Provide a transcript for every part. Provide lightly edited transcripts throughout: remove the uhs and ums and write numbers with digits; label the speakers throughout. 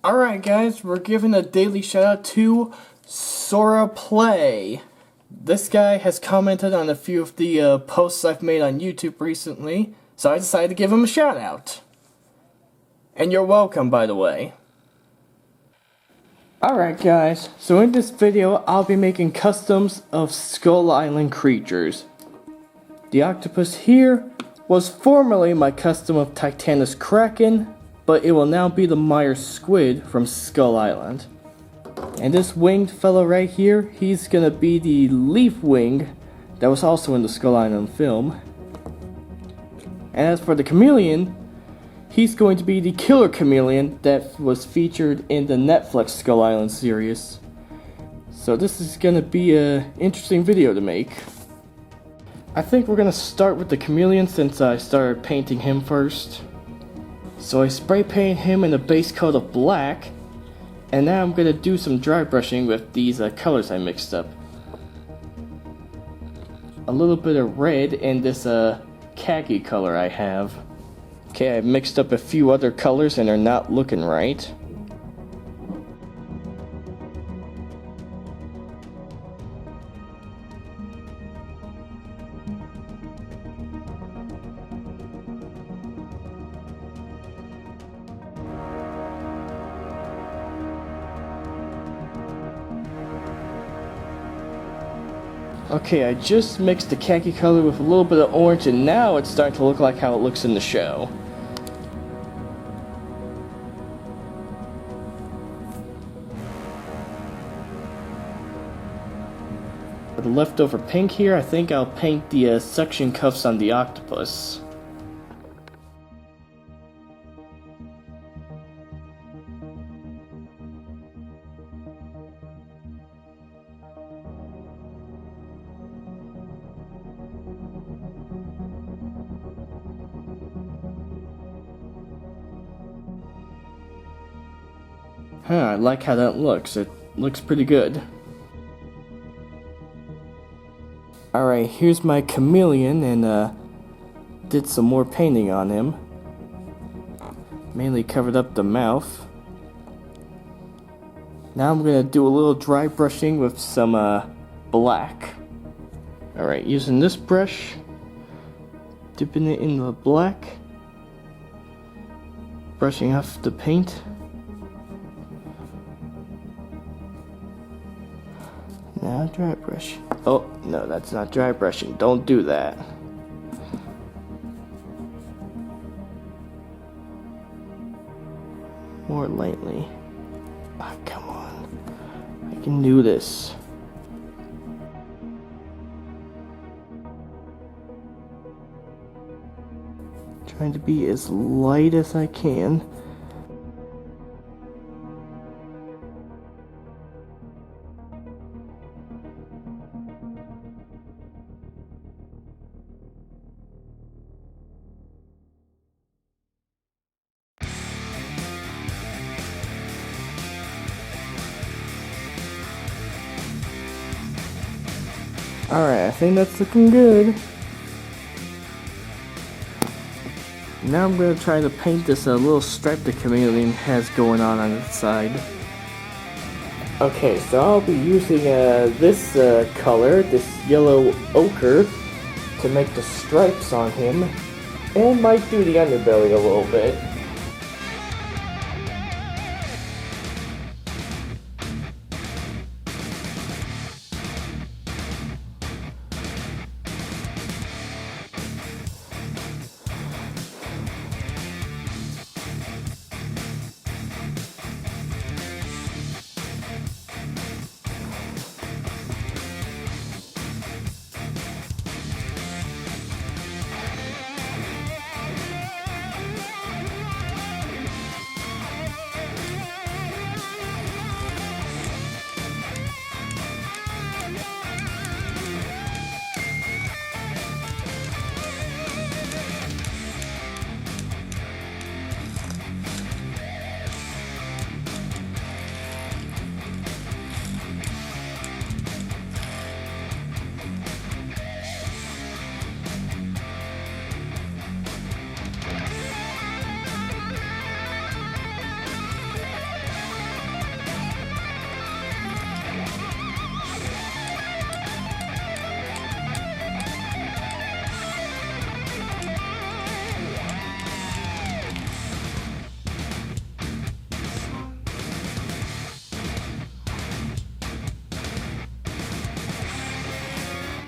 Speaker 1: Alright guys, we're giving a daily shout out to Sora Play. This guy has commented on a few of the posts I've made on YouTube recently, so I decided to give him a shout out. And you're welcome, by the way. Alright guys, so in this video I'll be making customs of Skull Island creatures. The octopus here was formerly my custom of Titanus Kraken, but it will now be the Meyer Squid from Skull Island. And this winged fellow right here, he's gonna be the Leaf Wing that was also in the Skull Island film. And as for the chameleon, he's going to be the Killer Chameleon that was featured in the Netflix Skull Island series. So this is gonna be an interesting video to make. I think we're gonna start with the chameleon since I started painting him first. So I spray paint him in a base coat of black, and now I'm gonna do some dry brushing with these colors I mixed up. A little bit of red and this khaki color I have. Okay, I mixed up a few other colors and they're not looking right. Okay, I just mixed the khaki color with a little bit of orange and now it's starting to look like how it looks in the show. For the leftover pink here, I think I'll paint the suction cuffs on the octopus. I like how that looks. It looks pretty good. Alright, here's my chameleon and did some more painting on him. Mainly covered up the mouth. Now I'm gonna do a little dry brushing with some black. Alright, using this brush, dipping it in the black, brushing off the paint. Now dry brush. Oh, no, that's not dry brushing. Don't do that. More lightly. Ah, come on. I can do this. Trying to be as light as I can. Alright, I think that's looking good. Now I'm going to try to paint this little stripe the chameleon has going on the side. Okay, so I'll be using this color, this yellow ochre, to make the stripes on him, and might do the underbelly a little bit.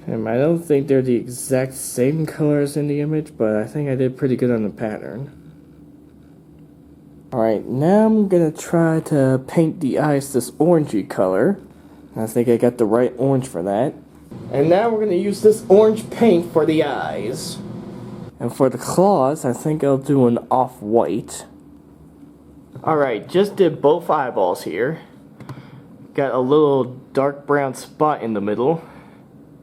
Speaker 1: And I don't think they're the exact same colors in the image, but I think I did pretty good on the pattern. Alright, now I'm gonna try to paint the eyes this orangey color. I think I got the right orange for that. And now we're gonna use this orange paint for the eyes. And for the claws, I think I'll do an off-white. Alright, just did both eyeballs here. Got a little dark brown spot in the middle.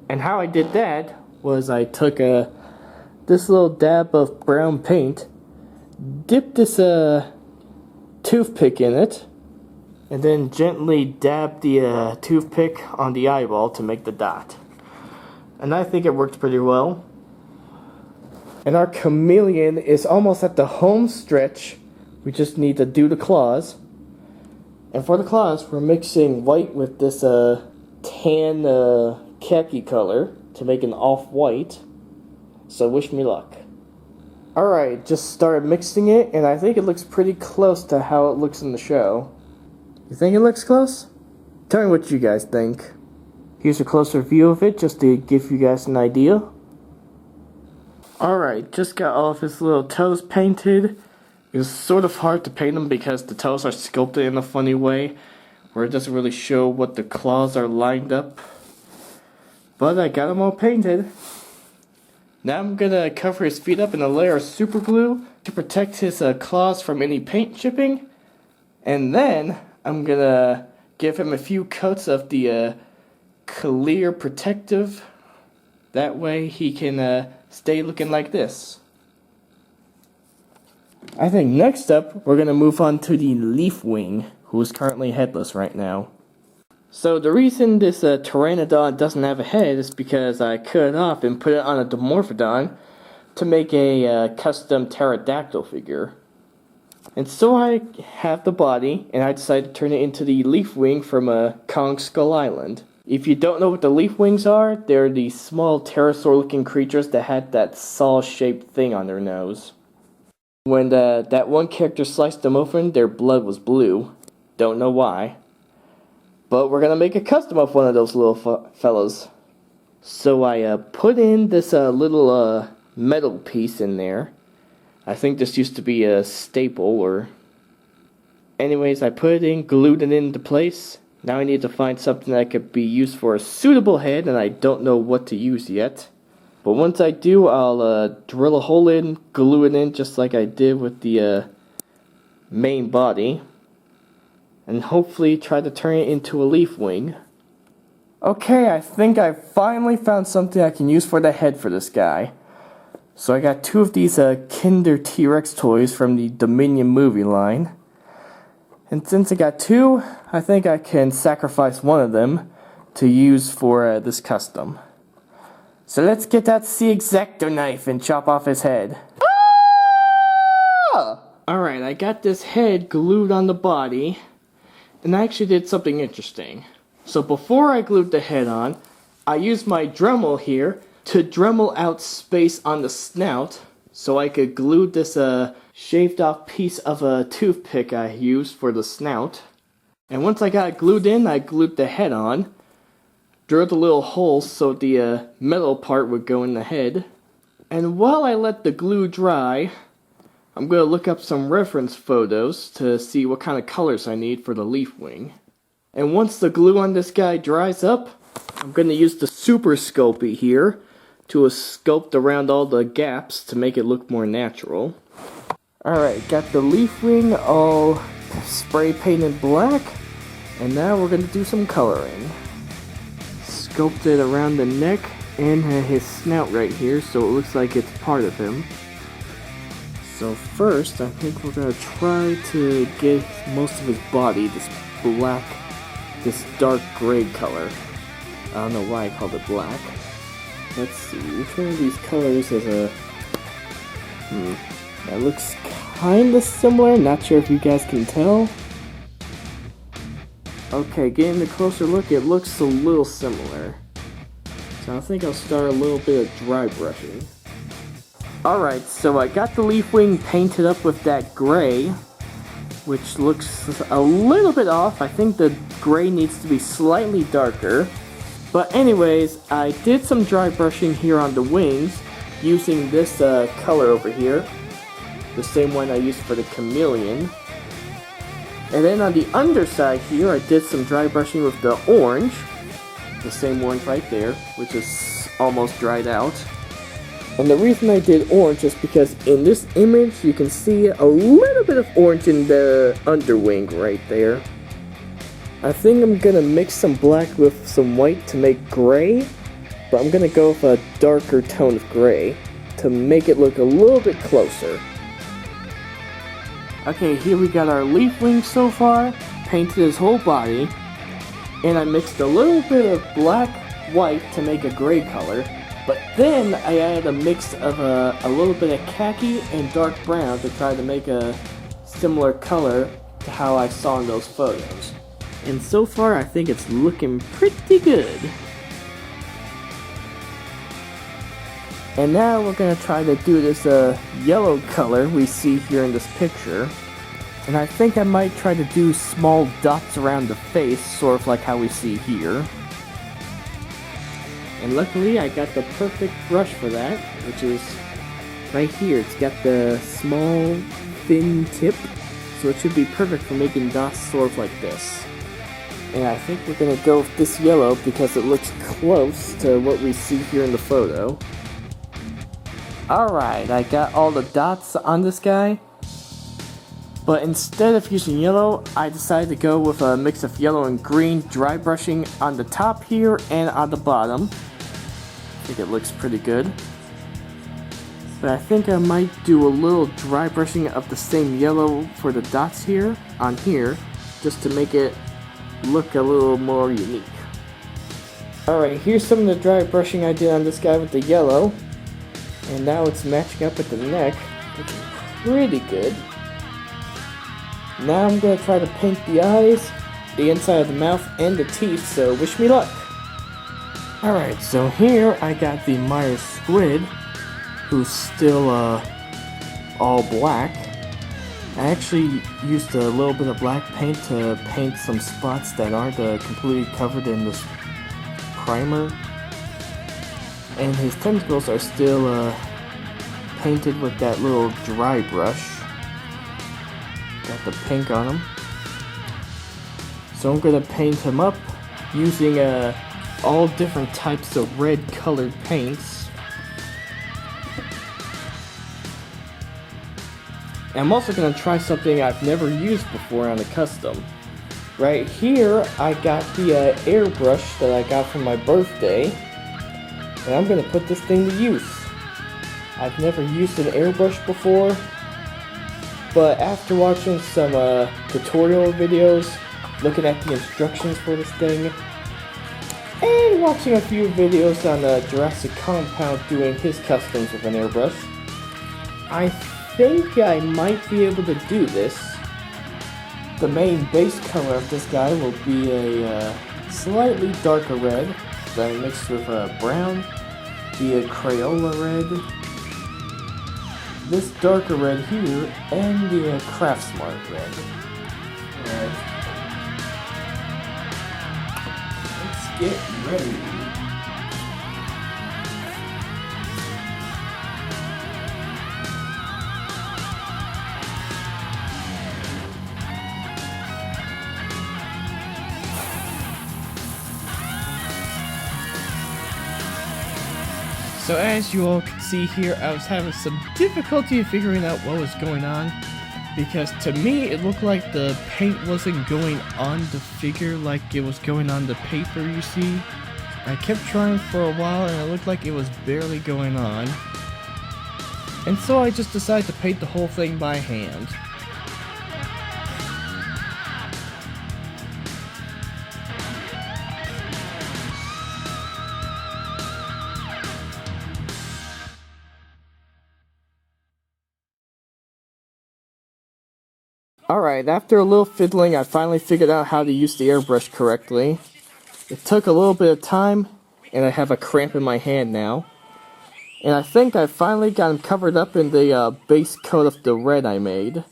Speaker 1: And how I did that was I took this little dab of brown paint, dipped this toothpick in it, and then gently dabbed the toothpick on the eyeball to make the dot. And I think it worked pretty well. And our chameleon is almost at the home stretch. We just need to do the claws. And for the claws, we're mixing white with this tan khaki color to make an off-white. So wish me luck. Alright, just started mixing it, and I think it looks pretty close to how it looks in the show. You think it looks close? Tell me what you guys think. Here's a closer view of it, just to give you guys an idea. Alright, just got all of his little toes painted. It was sort of hard to paint them because the toes are sculpted in a funny way, where it doesn't really show what the claws are lined up. But I got them all painted. Now I'm gonna cover his feet up in a layer of super glue to protect his claws from any paint chipping. And then I'm gonna give him a few coats of the clear protective. That way he can stay looking like this. I think next up we're gonna move on to the leaf wing, who is currently headless right now. So the reason this pteranodon doesn't have a head is because I cut it off and put it on a dimorphodon to make a custom pterodactyl figure. And so I have the body, and I decided to turn it into the leaf wing from Kong Skull Island. If you don't know what the leaf wings are, they're the small pterosaur-looking creatures that had that saw-shaped thing on their nose. When that one character sliced them open, their blood was blue. Don't know why. But we're gonna make a custom of one of those little fellows. So I put in this little metal piece in there. I think this used to be a staple, or... Anyways, I put it in, glued it into place. Now I need to find something that could be used for a suitable head, and I don't know what to use yet. But once I do, I'll drill a hole in, glue it in just like I did with the main body. And hopefully try to turn it into a leaf wing. Okay, I think I finally found something I can use for the head for this guy. So I got two of these Kinder T-Rex toys from the Dominion movie line. And since I got two, I think I can sacrifice one of them to use for this custom. So let's get that C-Exacto knife and chop off his head. Ah! Alright, I got this head glued on the body. And I actually did something interesting. So before I glued the head on, I used my Dremel here to Dremel out space on the snout so I could glue this shaved off piece of a toothpick I used for the snout. And once I got it glued in, I glued the head on, drilled a little hole so the metal part would go in the head. And while I let the glue dry, I'm going to look up some reference photos to see what kind of colors I need for the leaf wing. And once the glue on this guy dries up, I'm going to use the Super Sculpey here to sculpt around all the gaps to make it look more natural. Alright, got the leaf wing all spray painted black, and now we're going to do some coloring. Sculpt it around the neck and his snout right here so it looks like it's part of him. So first, I think we're going to try to get most of his body this black, this dark gray color. I don't know why I called it black. Let's see, which one of these colors is a... That looks kinda similar, not sure if you guys can tell. Okay, getting a closer look, it looks a little similar. So I think I'll start a little bit of dry brushing. Alright, so I got the leaf wing painted up with that gray, which looks a little bit off. I think the gray needs to be slightly darker. But anyways, I did some dry brushing here on the wings using this color over here. The same one I used for the chameleon. And then on the underside here, I did some dry brushing with the orange. The same orange right there, which is almost dried out. And the reason I did orange is because in this image, you can see a little bit of orange in the underwing right there. I think I'm gonna mix some black with some white to make gray, but I'm gonna go with a darker tone of gray to make it look a little bit closer. Okay, here we got our leaf wing so far, painted his whole body, and I mixed a little bit of black, white to make a gray color, but then I added a mix of a little bit of khaki and dark brown to try to make a similar color to how I saw in those photos. And so far, I think it's looking pretty good. And now we're gonna try to do this yellow color we see here in this picture. And I think I might try to do small dots around the face, sort of like how we see here. And luckily, I got the perfect brush for that, which is right here. It's got the small, thin tip, so it should be perfect for making dots sort of like this. And I think we're gonna go with this yellow because it looks close to what we see here in the photo. Alright, I got all the dots on this guy. But instead of using yellow, I decided to go with a mix of yellow and green dry brushing on the top here and on the bottom. I think it looks pretty good. But I think I might do a little dry brushing of the same yellow for the dots here, on here, just to make it look a little more unique. Alright, here's some of the dry brushing I did on this guy with the yellow. And now it's matching up with the neck. Looking pretty good. Now I'm going to try to paint the eyes, the inside of the mouth, and the teeth, so wish me luck. Alright, so here I got the Myers squid, who's still all black. I actually used a little bit of black paint to paint some spots that aren't completely covered in this primer. And his tentacles are still painted with that little dry brush. Got the pink on him. So I'm going to paint him up using all different types of red colored paints. I'm also going to try something I've never used before on a custom. Right here, I got the airbrush that I got for my birthday, and I'm going to put this thing to use. I've never used an airbrush before, but after watching some tutorial videos, looking at the instructions for this thing, and watching a few videos on Jurassic Compound doing his customs with an airbrush, I think I might be able to do this. The main base color of this guy will be a slightly darker red that I mixed with brown, be a Crayola red, this darker red here, and the Craftsmart red. Alright. Let's get ready. So as you all can see here, I was having some difficulty figuring out what was going on, because to me it looked like the paint wasn't going on the figure like it was going on the paper, you see. I kept trying for a while and it looked like it was barely going on. And so I just decided to paint the whole thing by hand. Alright, after a little fiddling, I finally figured out how to use the airbrush correctly. It took a little bit of time, and I have a cramp in my hand now. And I think I finally got him covered up in the base coat of the red I made.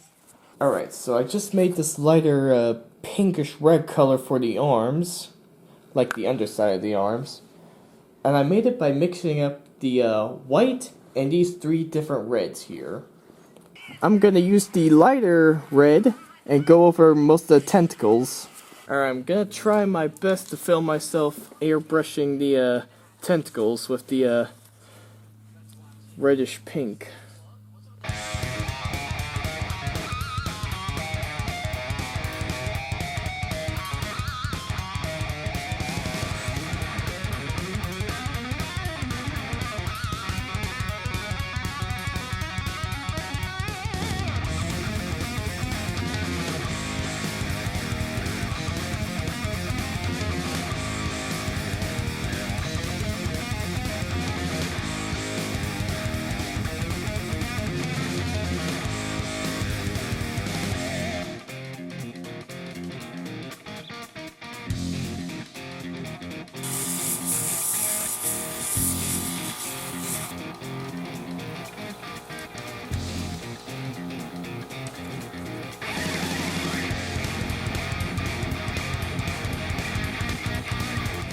Speaker 1: Alright, so I just made this lighter pinkish red color for the arms. like the underside of the arms. And I made it by mixing up the white and these 3 different reds here. I'm gonna use the lighter red and go over most of the tentacles. Alright, I'm gonna try my best to film myself airbrushing the tentacles with the reddish pink.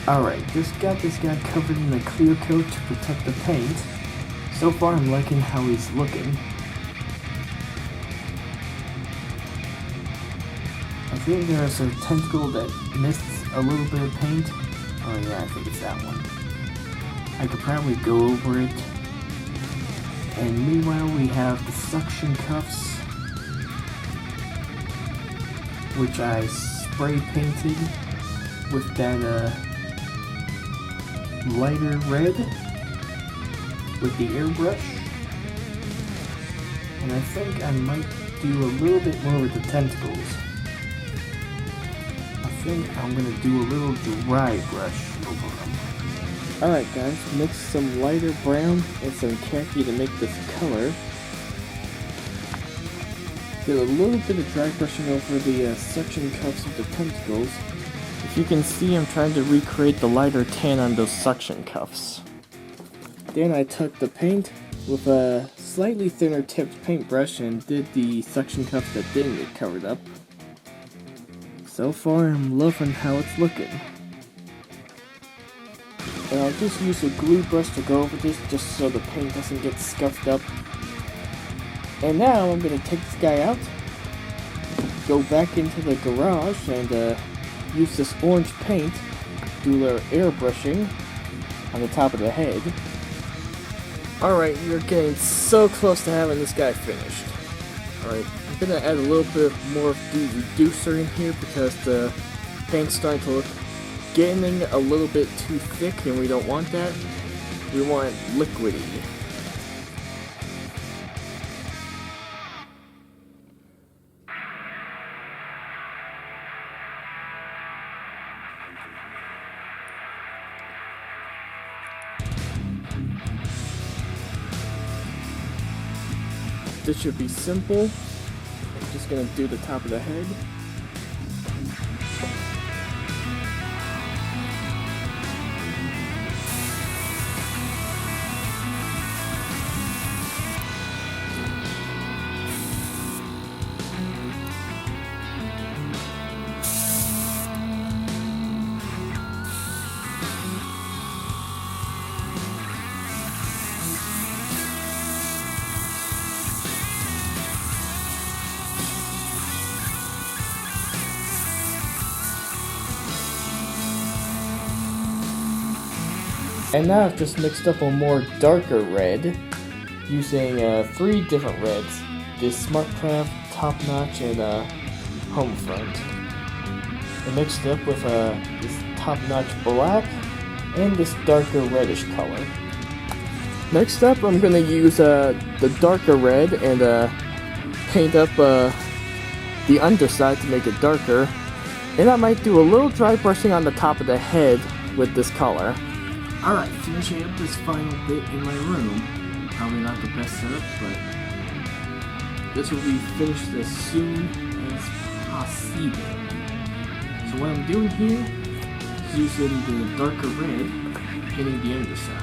Speaker 1: Alright, just got this guy covered in a clear coat to protect the paint. So far I'm liking how he's looking. I think there's a tentacle that missed a little bit of paint. Oh yeah, I think it's that one. I could probably go over it. And meanwhile we have the suction cuffs, which I spray painted with that lighter red with the airbrush. And I think I might do a little bit more with the tentacles. I think I'm gonna do a little dry brush over them. Alright guys, mix some lighter brown and some khaki to make this color. Did a little bit of dry brushing over the suction cups of the tentacles. If you can see, I'm trying to recreate the lighter tan on those suction cuffs. Then I took the paint with a slightly thinner tipped paintbrush and did the suction cuffs that didn't get covered up. So far I'm loving how it's looking. And I'll just use a glue brush to go over this just so the paint doesn't get scuffed up. And now I'm going to take this guy out, go back into the garage and use this orange paint, do a little airbrushing on the top of the head. Alright, we're getting so close to having this guy finished. Alright, I'm gonna add a little bit more of the reducer in here because the paint's starting to look getting a little bit too thick and we don't want that. We want liquidy. This should be simple. I'm just gonna do the top of the head. And now I've just mixed up a more darker red using 3 different reds. This Smartcraft, Top Notch, and Homefront. I mixed it up with this Top Notch black and this darker reddish color. Next up I'm going to use the darker red and paint up the underside to make it darker. And I might do a little dry brushing on the top of the head with this color. Alright, finishing up this final bit in my room. Probably not the best setup, but this will be finished as soon as possible. So what I'm doing here is using the darker red, painting the underside.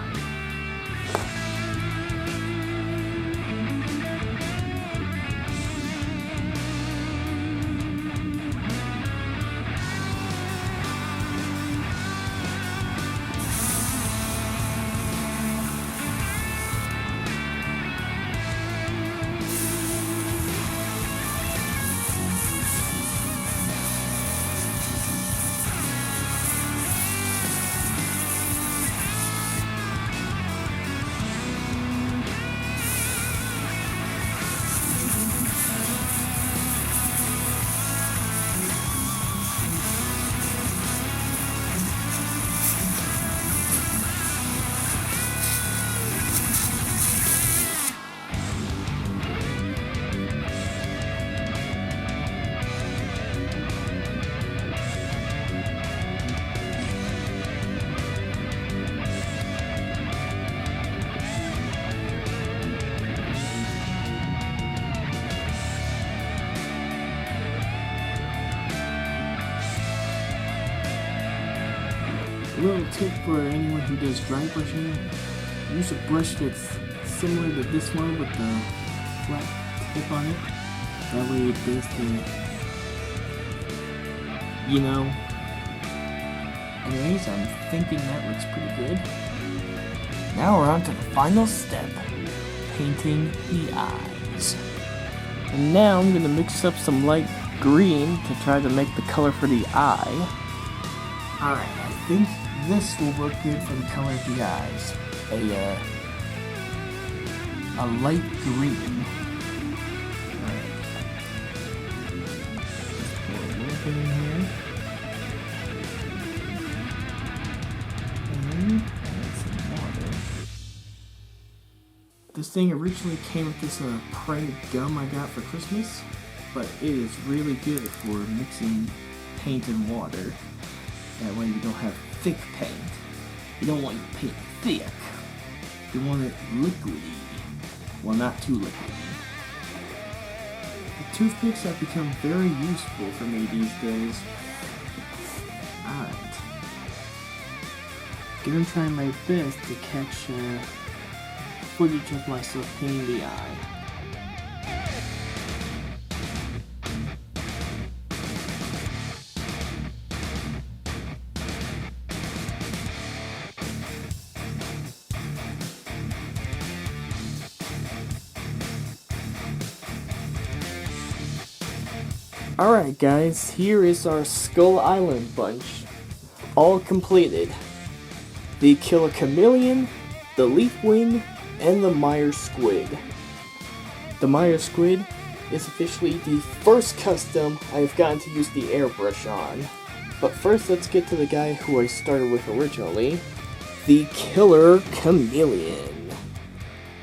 Speaker 1: little tip for anyone who does dry brushing, use a brush that's similar to this one with the flat tip on it. That way it does the, Anyways, I'm thinking that looks pretty good. Now we're on to the final step, painting the eyes. And now I'm going to mix up some light green to try to make the color for the eye. Alright, I think this will work good for the color of the eyes. A light green. Alright. Just pour a little bit in here. And add some water. This thing originally came with this printed gum I got for Christmas, but it is really good for mixing paint and water. That way you don't have thick paint. You don't want your paint thick. You want it liquidy. Well, not too liquidy. The toothpicks have become very useful for me these days. Alright. Gonna try my best to catch footage of myself painting the eye. Alright guys, here is our Skull Island bunch, all completed. The Killer Chameleon, the Leaf Wing, and the Meyer Squid. The Meyer Squid is officially the first custom I've gotten to use the airbrush on. But first let's get to the guy who I started with originally, the Killer Chameleon.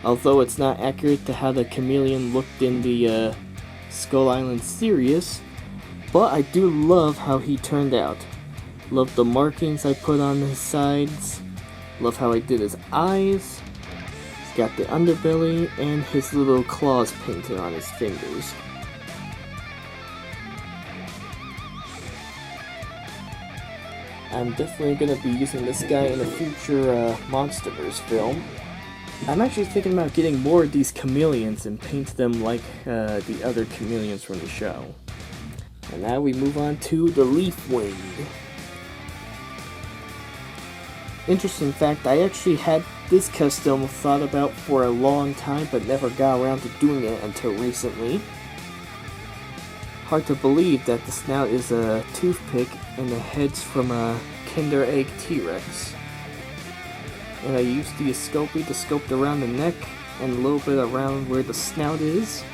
Speaker 1: Although it's not accurate to how the chameleon looked in the Skull Island series, but I do love how he turned out. Love the markings I put on his sides, love how I did his eyes. He's got the underbelly and his little claws painted on his fingers. I'm definitely going to be using this guy in a future Monsterverse film. I'm actually thinking about getting more of these chameleons and paint them like the other chameleons from the show. And now we move on to the Leaf Wing. Interesting fact, I actually had this custom thought about for a long time but never got around to doing it until recently. Hard to believe that the snout is a toothpick and the head's from a Kinder Egg T-Rex. And I used the Sculpey to sculpt around the neck and a little bit around where the snout is.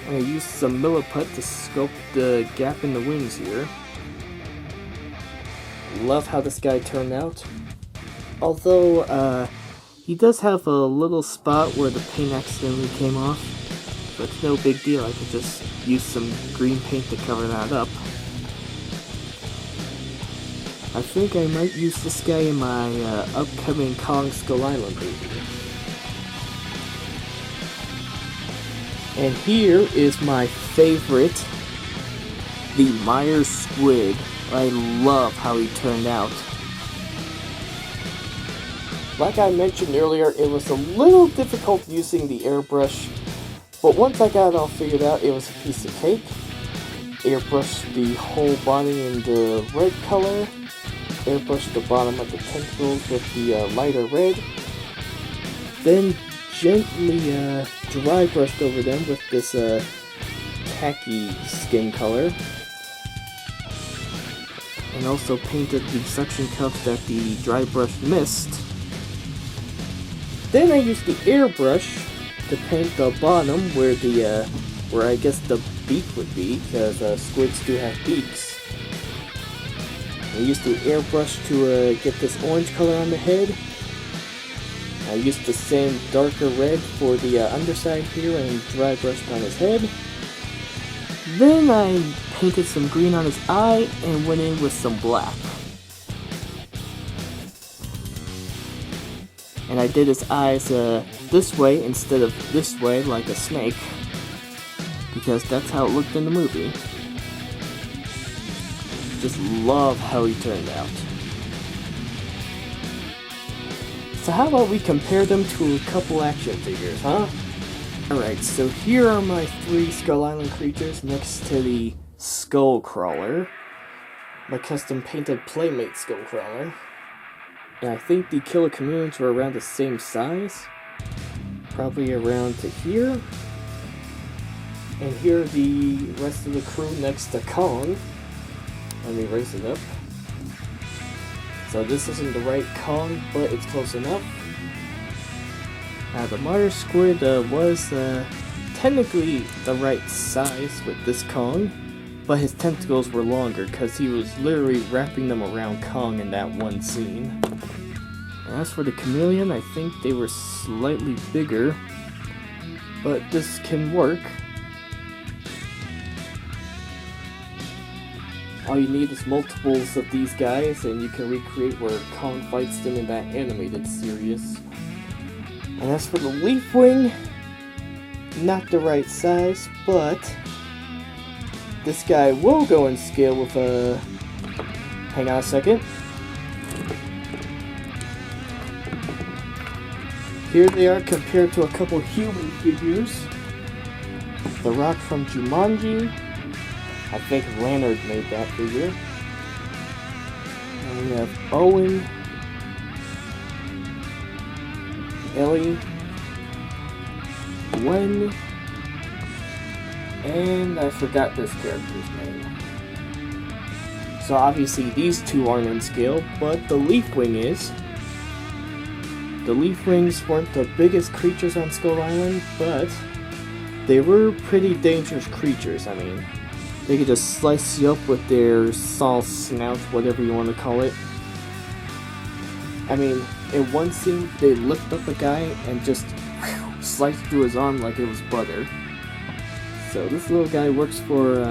Speaker 1: And I used some Milliput to sculpt the gap in the wings here. Love how this guy turned out. Although, he does have a little spot where the paint accidentally came off. But it's no big deal, I could just use some green paint to cover that up. I think I might use this guy in my upcoming Kong Skull Island movie. And here is my favorite, the Meyer Squid. I love how he turned out. Like I mentioned earlier, it was a little difficult using the airbrush, but once I got it all figured out, it was a piece of cake. Airbrushed the whole body in the red color. Airbrushed the bottom of the tentacles with the lighter red. Then gently dry brushed over them with this khaki skin color. And also painted the suction cups that the dry brush missed. Then I used the airbrush to paint the bottom where the where I guess the beak would be, because squids do have beaks. I used the airbrush to get this orange color on the head. I used the same darker red for the underside here and dry brushed on his head. Then I painted some green on his eye and went in with some black. And I did his eyes this way instead of this way like a snake, because that's how it looked in the movie. Just love how he turned out. So how about we compare them to a couple action figures, huh? Alright, so here are my 3 Skull Island creatures next to the Skull Crawler. My custom painted Playmate Skull Crawler. And I think the Killer Chameleons were around the same size. Probably around to here. And here are the rest of the crew next to Kong. Let me raise it up. So this isn't the right Kong, but it's close enough. The Martyr Squid was technically the right size with this Kong, but his tentacles were longer because he was literally wrapping them around Kong in that one scene. And as for the Chameleon, I think they were slightly bigger, but this can work. All you need is multiples of these guys and you can recreate where Kong fights them in that animated series. And as for the Leafwing, not the right size, but this guy will go in scale with a... Hang on a second. Here they are compared to a couple human figures. The Rock from Jumanji. I think Leonard made that figure. And we have Owen, Ellie, Gwen, and I forgot this character's name. So obviously these two aren't in scale, but the Leafwing is. The Leafwings weren't the biggest creatures on Skull Island, but they were pretty dangerous creatures. I mean, they could just slice you up with their saw snout, whatever you want to call it. I mean, in one scene, they lift up a guy and just slice through his arm like it was butter. So this little guy works for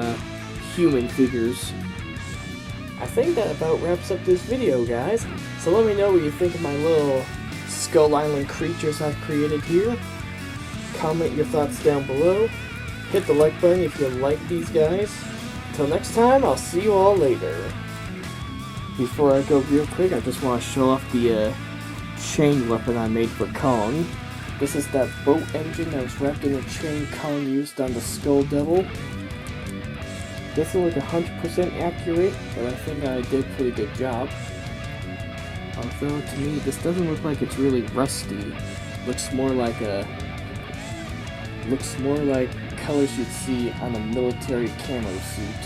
Speaker 1: human figures. I think that about wraps up this video, guys. So let me know what you think of my little Skull Island creatures I've created here. Comment your thoughts down below. Hit the like button if you like these guys. Until next time, I'll see you all later. Before I go real quick, I just want to show off the chain weapon I made for Kong. This is that boat engine that was wrapped in a chain Kong used on the Skull Devil. Doesn't look 100% accurate, but I think I did a pretty good job. Although to me, this doesn't look like it's really rusty. Looks more like colors you'd see on a military camo suit.